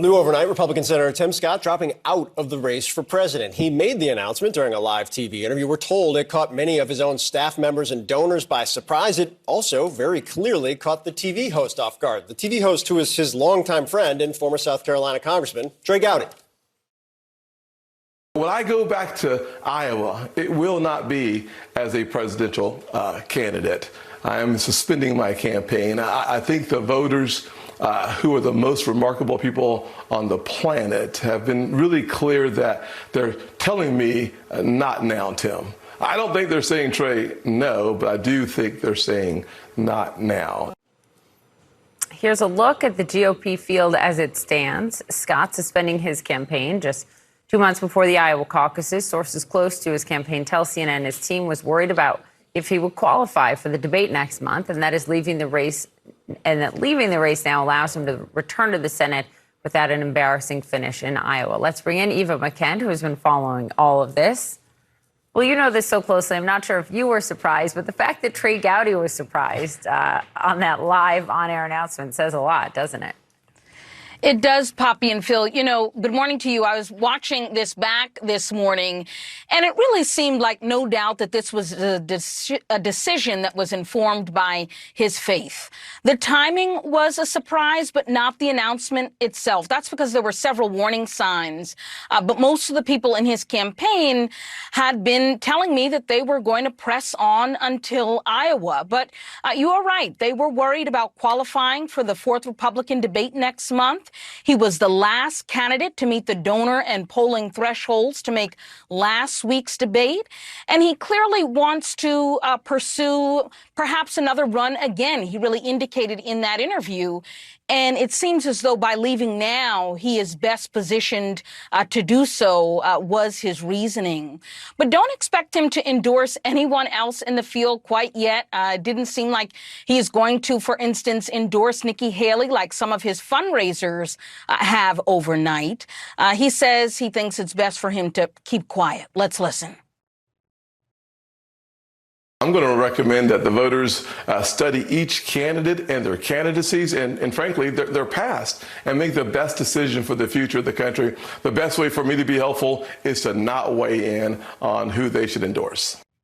New overnight, Republican Senator Tim Scott dropping out of the race for president. He made the announcement during a live TV interview. We're told it caught many of his own staff members and donors by surprise. It also very clearly caught the TV host off guard. The TV host, who is his longtime friend and former South Carolina Congressman, Trey Gowdy. When I go back to Iowa, it will not be as a presidential candidate. I am suspending my campaign. I think the voters who are the most remarkable people on the planet have been really clear that they're telling me not now, Tim. I don't think they're saying, Trey, no, but I do think they're saying not now. Here's a look at the GOP field as it stands. Scott suspending his campaign just 2 months before the Iowa caucuses. Sources close to his campaign tell CNN his team was worried about if he would qualify for the debate next month, and that is leaving the race, and that leaving the race now allows him to return to the Senate without an embarrassing finish in Iowa. Let's bring in Eva McKent, who has been following all of this. Well, you know this so closely. I'm not sure if you were surprised, but the fact that Trey Gowdy was surprised on that live on-air announcement says a lot, doesn't it? It does, Poppy and Phil. You know, good morning to you. I was watching this back this morning, and it really seemed like no doubt that this was a decision that was informed by his faith. The timing was a surprise, but not the announcement itself. That's because there were several warning signs. But most of the people in his campaign had been telling me that they were going to press on until Iowa. But you are right. They were worried about qualifying for the 4th Republican debate next month. He was the last candidate to meet the donor and polling thresholds to make last week's debate. And he clearly wants to pursue perhaps another run again. He really indicated in that interview. And it seems as though by leaving now, he is best positioned to do so, was his reasoning. But don't expect him to endorse anyone else in the field quite yet. It didn't seem like he is going to, for instance, endorse Nikki Haley like some of his fundraisers have overnight. He says he thinks it's best for him to keep quiet. Let's listen. I'm going to recommend that the voters study each candidate and their candidacies and frankly, their past and make the best decision for the future of the country. The best way for me to be helpful is to not weigh in on who they should endorse.